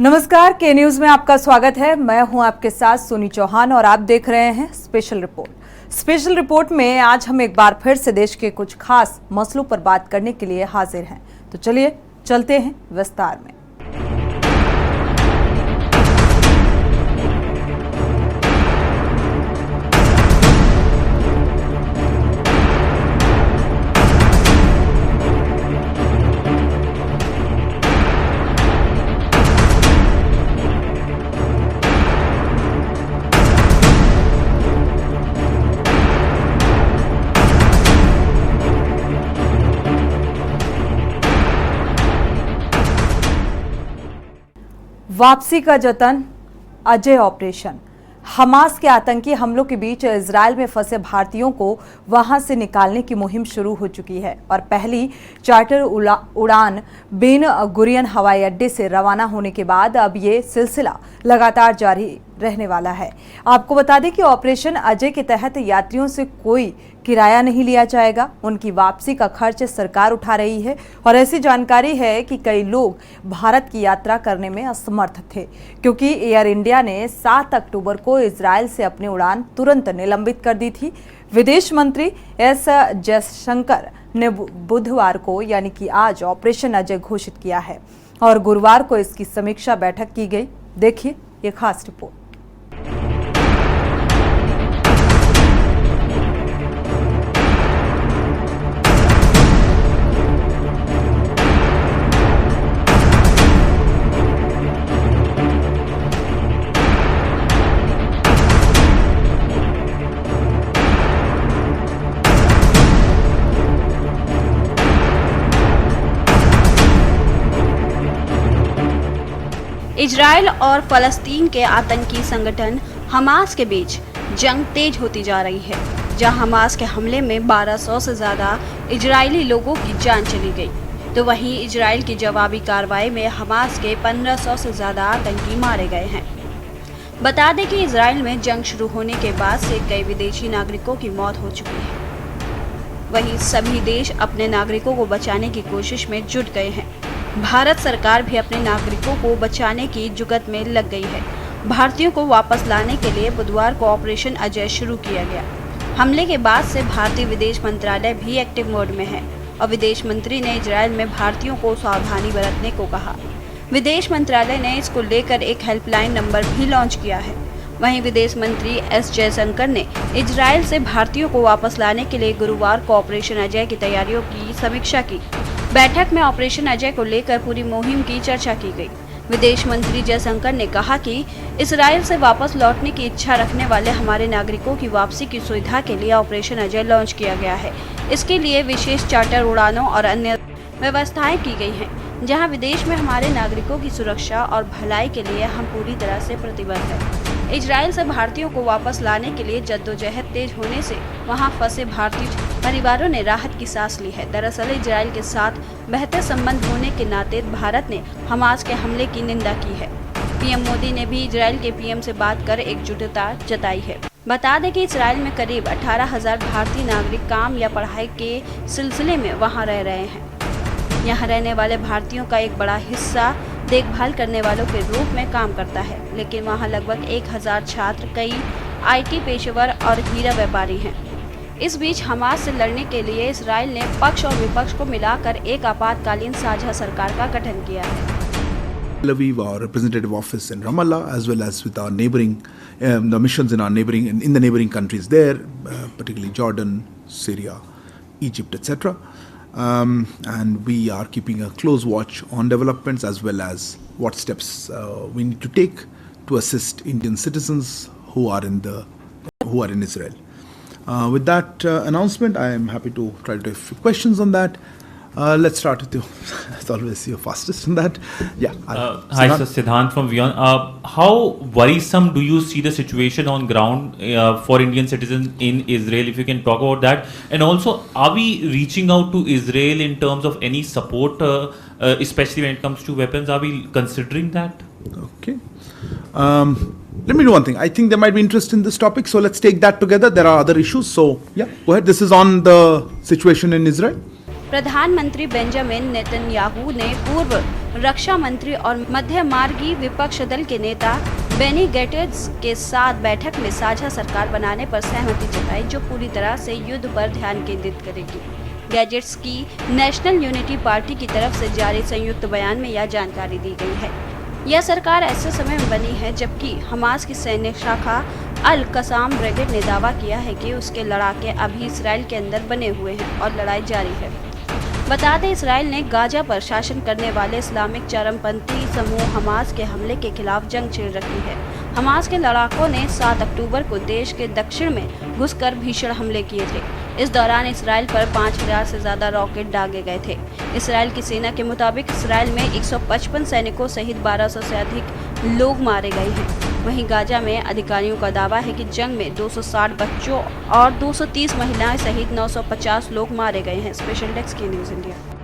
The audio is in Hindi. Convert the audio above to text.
नमस्कार, के न्यूज में आपका स्वागत है। मैं हूं आपके साथ सोनी चौहान और आप देख रहे हैं स्पेशल रिपोर्ट। स्पेशल रिपोर्ट में आज हम एक बार फिर से देश के कुछ खास मसलों पर बात करने के लिए हाजिर हैं। तो चलिए चलते हैं विस्तार में। वापसी का जतन, अजय ऑपरेशन। हमास के आतंकी हमलों के बीच इजरायल में फंसे भारतीयों को वहां से निकालने की मुहिम शुरू हो चुकी है और पहली चार्टर उड़ान बेन गुरियन हवाई अड्डे से रवाना होने के बाद अब ये सिलसिला लगातार जारी रहने वाला है। आपको बता दें कि ऑपरेशन अजय के तहत यात्रियों से कोई किराया नहीं लिया जाएगा। उनकी वापसी का खर्च सरकार उठा रही है और ऐसी जानकारी है कि कई लोग भारत की यात्रा करने में असमर्थ थे क्योंकि एयर इंडिया ने 7 अक्टूबर को इजरायल से अपनी उड़ान तुरंत निलंबित कर दी थी। विदेश मंत्री एस जयशंकर ने बुधवार को यानी कि आज ऑपरेशन अजय घोषित किया है और गुरुवार को इसकी समीक्षा बैठक की गई। देखिए ये खास रिपोर्ट। इजरायल और फलस्तीन के आतंकी संगठन हमास के बीच जंग तेज होती जा रही है, जहां हमास के हमले में 1200 से ज्यादा इजरायली लोगों की जान चली गई, तो वहीं इजरायल की जवाबी कार्रवाई में हमास के 1500 से ज्यादा आतंकी मारे गए हैं। बता दें कि इजरायल में जंग शुरू होने के बाद से कई विदेशी नागरिकों की मौत हो चुकी है। वहीं सभी देश अपने नागरिकों को बचाने की कोशिश में जुट गए हैं। भारत सरकार भी अपने नागरिकों को बचाने की जुगत में लग गई है। भारतीयों को वापस लाने के लिए बुधवार को ऑपरेशन अजय शुरू किया गया। हमले के बाद से भारतीय विदेश मंत्रालय भी एक्टिव मोड में है और विदेश मंत्री ने इजरायल में भारतीयों को सावधानी बरतने को कहा। विदेश मंत्रालय ने इसको लेकर एक हेल्पलाइन नंबर भी लॉन्च किया है। वहीं विदेश मंत्री एस जयशंकर ने इजरायल से भारतीयों को वापस लाने के लिए गुरुवार को ऑपरेशन अजय की तैयारियों की समीक्षा की। बैठक में ऑपरेशन अजय को लेकर पूरी मुहिम की चर्चा की गई। विदेश मंत्री जयशंकर ने कहा कि इजरायल से वापस लौटने की इच्छा रखने वाले हमारे नागरिकों की वापसी की सुविधा के लिए ऑपरेशन अजय लॉन्च किया गया है। इसके लिए विशेष चार्टर उड़ानों और अन्य व्यवस्थाएं की गई हैं, जहां विदेश में हमारे नागरिकों की सुरक्षा और भलाई के लिए हम पूरी तरह से प्रतिबद्ध हैं। इजरायल से भारतीयों को वापस लाने के लिए जद्दोजहद तेज होने से वहां फंसे भारतीय परिवारों ने राहत की सांस ली है। दरअसल इजरायल के साथ बेहतर संबंध होने के नाते भारत ने हमास के हमले की निंदा की है। पीएम मोदी ने भी इजरायल के पीएम से बात कर एकजुटता जताई है। बता दें कि इजरायल में करीब 18,000 भारतीय नागरिक काम या पढ़ाई के सिलसिले में वहाँ रह रहे हैं। यहाँ रहने वाले भारतीयों का एक बड़ा हिस्सा देखभाल करने वालों के रूप में काम करता है, लेकिन वहाँ लगभग 1000 छात्र, कई आईटी पेशेवर और हीरा व्यापारी हैं। इस बीच हमास से लड़ने के लिए इजरायल ने पक्ष और विपक्ष को मिलाकर एक आपातकालीन साझा सरकार का गठन किया है। Tel Aviv, our representative office in Ramallah, as well as with our neighboring, the missions in our neighboring, in the neighboring countries there, particularly Jordan, Syria, Egypt, etc. And we are keeping a close watch on developments as well as what steps we need to take to assist Indian citizens who are in Israel. With that announcement, I am happy to try to take a few questions on that. Let's start with you. As always, you're fastest on that. Yeah. Hi, sir. Siddhant from Vion. How worrisome do you see the situation on ground for Indian citizens in Israel? If you can talk about that. And also, are we reaching out to Israel in terms of any support, especially when it comes to weapons? Are we considering that? Okay. Let me do one thing. I think there might be interest in this topic, so let's take that together. There are other issues. So, yeah, go ahead. This is on the situation in Israel. प्रधानमंत्री बेंजामिन नेतन्याहू ने पूर्व रक्षा मंत्री और मध्यमार्गी विपक्ष दल के नेता बेनी गैट्स के साथ बैठक में साझा सरकार बनाने पर सहमति जताई, जो पूरी तरह से युद्ध पर ध्यान केंद्रित करेगी। गैजेट्स की नेशनल यूनिटी पार्टी की तरफ से जारी संयुक्त बयान में यह जानकारी दी गई है। यह सरकार ऐसे समय में बनी है जबकि हमास की सैन्य शाखा अल कसाम ब्रिगेड ने दावा किया है कि उसके लड़ाके अभी इसराइल के अंदर बने हुए हैं और लड़ाई जारी है। बता दें, इसराइल ने गाजा पर शासन करने वाले इस्लामिक चरमपंथी समूह हमास के हमले के खिलाफ जंग छेड़ रखी है। हमास के लड़ाकों ने 7 अक्टूबर को देश के दक्षिण में घुसकर भीषण हमले किए थे। इस दौरान इसराइल पर 5000 से ज्यादा रॉकेट दागे गए थे। इसराइल की सेना के मुताबिक इसराइल में 155 सैनिकों सहित 1200 से अधिक लोग मारे गए हैं। वहीं गाजा में अधिकारियों का दावा है कि जंग में 260 बच्चों और 230 महिलाएं सहित 950 लोग मारे गए हैं। स्पेशल डेस्क की न्यूज़ इंडिया।